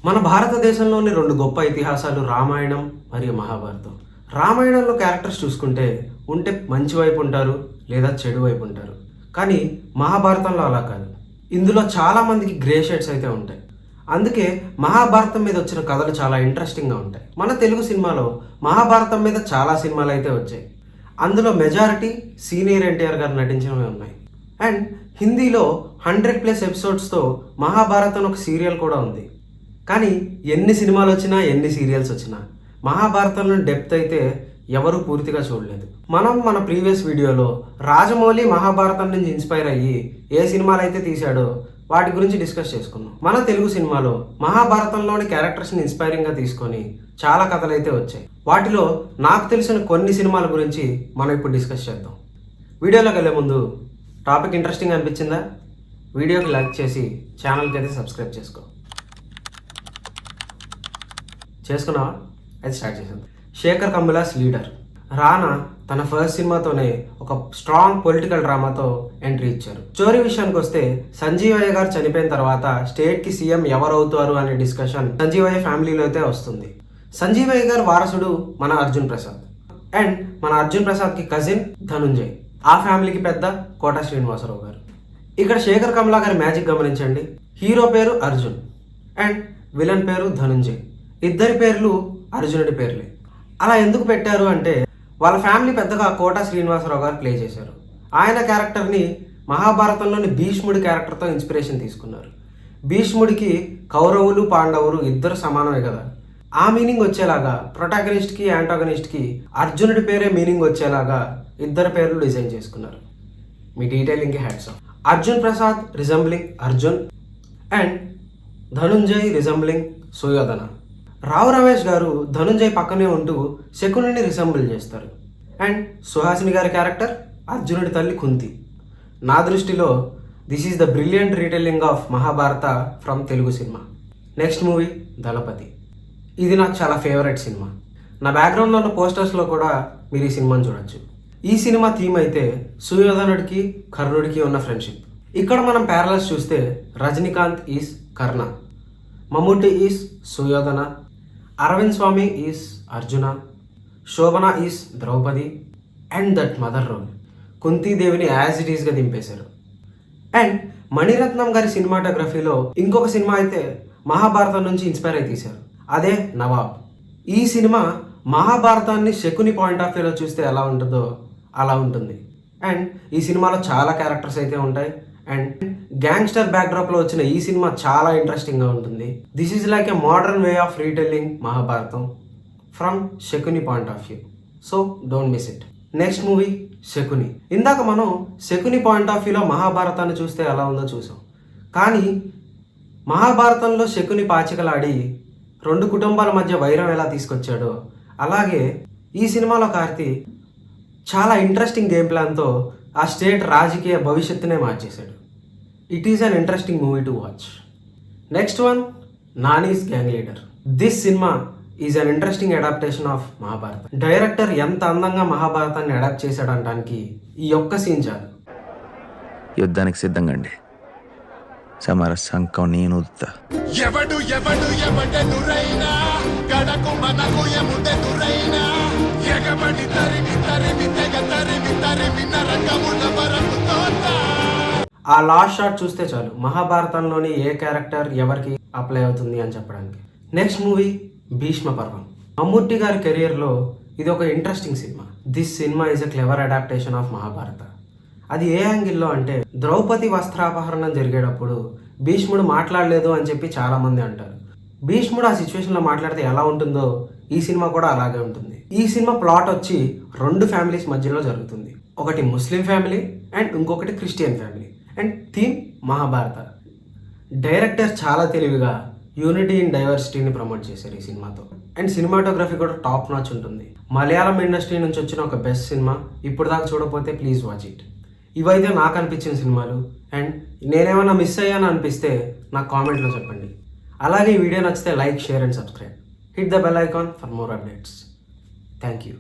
మన భారతదేశంలోని రెండు గొప్ప ఇతిహాసాలు రామాయణం మరియు మహాభారతం. రామాయణంలో క్యారెక్టర్స్ చూసుకుంటే ఉంటే మంచి వైపు ఉంటారు లేదా చెడు వైపు ఉంటారు. కానీ మహాభారతంలో అలా కాదు. ఇందులో చాలామందికి గ్రే షేడ్స్ అయితే ఉంటాయి. అందుకే మహాభారతం మీద వచ్చిన కథలు చాలా ఇంట్రెస్టింగ్గా ఉంటాయి. మన తెలుగు సినిమాలో మహాభారతం మీద చాలా సినిమాలు అయితే వచ్చాయి. అందులో మెజారిటీ సీనియర్ ఎన్టీఆర్ గారు నటించినవి ఉన్నాయి. అండ్ హిందీలో 100+ ఎపిసోడ్స్తో మహాభారతం ఒక సీరియల్ కూడా ఉంది. కానీ ఎన్ని సినిమాలు వచ్చినా ఎన్ని సీరియల్స్ వచ్చినా మహాభారతంలో డెప్త్ అయితే ఎవరూ పూర్తిగా చూడలేదు. మనం మన ప్రీవియస్ వీడియోలో రాజమౌళి మహాభారతం నుంచి ఇన్స్పైర్ అయ్యి ఏ సినిమాలు అయితే తీశాడో వాటి గురించి డిస్కస్ చేసుకున్నాం. మన తెలుగు సినిమాలో మహాభారతంలోని క్యారెక్టర్స్ని ఇన్స్పైరింగ్గా తీసుకొని చాలా కథలు అయితే వచ్చాయి. వాటిలో నాకు తెలిసిన కొన్ని సినిమాల గురించి మనం ఇప్పుడు డిస్కస్ చేద్దాం. వీడియోలోకి వెళ్ళే ముందు టాపిక్ ఇంట్రెస్టింగ్ అనిపించిందా? వీడియోకి లైక్ చేసి ఛానల్కి అయితే సబ్స్క్రైబ్ చేసుకున్నావా? అయితే స్టార్ట్ చేసాం. శేఖర్ కమ్ములాస్ లీడర్. రానా తన ఫస్ట్ సినిమాతోనే ఒక స్ట్రాంగ్ పొలిటికల్ డ్రామాతో ఎంట్రీ ఇచ్చారు. స్టోరీ విషయానికి వస్తే సంజీవయ్య గారు చనిపోయిన తర్వాత స్టేట్కి సీఎం ఎవరు అవుతారు అనే డిస్కషన్ సంజీవయ్య ఫ్యామిలీలో అయితే వస్తుంది. సంజీవయ్య గారు వారసుడు మన అర్జున్ ప్రసాద్. అండ్ మన అర్జున్ ప్రసాద్కి కజిన్ ధనుంజయ్. ఆ ఫ్యామిలీకి పెద్ద కోట శ్రీనివాసరావు గారు. ఇక్కడ శేఖర్ కమ్లా గారి మ్యాజిక్ గమనించండి. హీరో పేరు అర్జున్ అండ్ విలన్ పేరు ధనుంజయ్. ఇద్దరి పేర్లు అర్జునుడి పేర్లే. అలా ఎందుకు పెట్టారు అంటే వాళ్ళ ఫ్యామిలీ పెద్దగా కోట శ్రీనివాసరావు గారు ప్లే చేశారు. ఆయన క్యారెక్టర్ని మహాభారతంలోని భీష్ముడి క్యారెక్టర్తో ఇన్స్పిరేషన్ తీసుకున్నారు. భీష్ముడికి కౌరవులు పాండవులు ఇద్దరు సమానమే కదా. ఆ మీనింగ్ వచ్చేలాగా ప్రొటాగనిస్ట్కి యాంటాగనిస్ట్కి అర్జునుడి పేరే మీనింగ్ వచ్చేలాగా ఇద్దరు పేర్లు డిజైన్ చేసుకున్నారు. మీ డీటెయిలింగ్కి hats off. Arjun Prasad resembling Arjun and Dhananjay resembling Suyodhana. Rao Ramesh garu Dhananjay పక్కనే ఉంటూ శకునిని రిసెంబుల్ చేస్తారు. అండ్ సుహాసిని గారి క్యారెక్టర్ అర్జునుడి తల్లి కుంతి. నా దృష్టిలో this is the brilliant retelling of Mahabharata from Telugu cinema. Next movie Thalapathi. ఇది నాకు చాలా ఫేవరెట్ సినిమా. నా బ్యాక్గ్రౌండ్లో ఉన్న పోస్టర్స్లో కూడా మీరు ఈ సినిమాని చూడొచ్చు. ఈ సినిమా థీమ్ అయితే సుయోధనుడికి కర్ణుడికి ఉన్న ఫ్రెండ్షిప్. ఇక్కడ మనం ప్యారలల్స్ చూస్తే Rajinikanth is Karna, Mammootty is Suyodhana, Arvind Swamy is Arjuna, Shobana is Draupadi and that mother role కుంతీదేవిని యాజ్ ఇట్ ఈస్గా దింపేశారు. అండ్ మణిరత్నం గారి సినిమాటోగ్రఫీలో ఇంకొక సినిమా అయితే మహాభారతం నుంచి ఇన్స్పైర్ అయి తీశారు. అదే నవాబ్. ఈ సినిమా మహాభారతాన్ని శకుని పాయింట్ ఆఫ్ వ్యూలో చూస్తే ఎలా ఉంటుందో అలా ఉంటుంది. అండ్ ఈ సినిమాలో చాలా క్యారెక్టర్స్ అయితే ఉంటాయి. అండ్ గ్యాంగ్స్టర్ బ్యాక్డ్రాప్లో వచ్చిన ఈ సినిమా చాలా ఇంట్రెస్టింగ్గా ఉంటుంది. This is like a modern way of retelling Mahabharatam from Shakuni point of view. So don't miss it. Next movie Shakuni. ఇందాక మనం శకుని పాయింట్ ఆఫ్ వ్యూలో మహాభారతాన్ని చూస్తే ఎలా ఉందో చూసాం. కానీ మహాభారతంలో శకుని పాచికలాడి రెండు కుటుంబాల మధ్య వైరం ఎలా తీసుకొచ్చాడో అలాగే ఈ సినిమాలో కార్తీ చాలా ఇంట్రెస్టింగ్ గేమ్ ప్లాన్తో ఆ స్టేట్ రాజకీయ భవిష్యత్తునే మార్చేశాడు. It is an interesting movie to watch. Next one Nani's gang leader. This cinema is an interesting adaptation of Mahabharata. Director ఎంత అందంగా మహాభారతాన్ని అడాప్ట్ చేశాడంటానికి ఈ ఒక్క సీన్ చాలు. యుద్ధానికి సిద్ధంగా అండి. సమర సంకం నేను ఎవడు ఎవడు ఎవడెదురైనా గడకు మనకు ఎముడెదురైనా ఎగబడి తరిమి తరిమి తెగ తరిమి తరిమి నరకమున వరకుతోతా. ఆ లాస్ట్ షాట్ చూస్తే చాలు మహాభారతంలోని ఏ క్యారెక్టర్ ఎవరికి అప్లై అవుతుంది అని చెప్పడానికి. నెక్స్ట్ మూవీ భీష్మ పర్వం. మమ్ముట్టి గారి కెరియర్లో ఇది ఒక interesting cinema. This cinema is a clever adaptation of Mahabharata. అది ఏ యాంగిల్లో అంటే ద్రౌపది వస్త్రాపహరణం జరిగేటప్పుడు భీష్ముడు మాట్లాడలేదు అని చెప్పి చాలామంది అంటారు. భీష్ముడు ఆ సిచ్యువేషన్లో మాట్లాడితే ఎలా ఉంటుందో ఈ సినిమా కూడా అలాగే ఉంటుంది. ఈ సినిమా ప్లాట్ వచ్చి రెండు ఫ్యామిలీస్ మధ్యలో జరుగుతుంది. ఒకటి ముస్లిం ఫ్యామిలీ అండ్ ఇంకొకటి Christian family. And theme Mahabharata. Director చాలా తెలివిగా యూనిటీ ఇన్ డైవర్సిటీని ప్రమోట్ చేశారు ఈ సినిమాతో. అండ్ సినిమాటోగ్రఫీ కూడా టాప్ నాచ్ ఉంటుంది. మలయాళం ఇండస్ట్రీ నుంచి వచ్చిన ఒక బెస్ట్ సినిమా. ఇప్పుడు దాకా చూడకపోతే ప్లీజ్ వాచ్ ఇట్. ఇవైతే నాకు అనిపించిన సినిమాలు. అండ్ నేనేమైనా మిస్ అయ్యాను అనిపిస్తే నాకు కామెంట్లో చెప్పండి. అలాగే ఈ వీడియో నచ్చితే like, share and subscribe. Hit the bell icon for more updates. Thank you.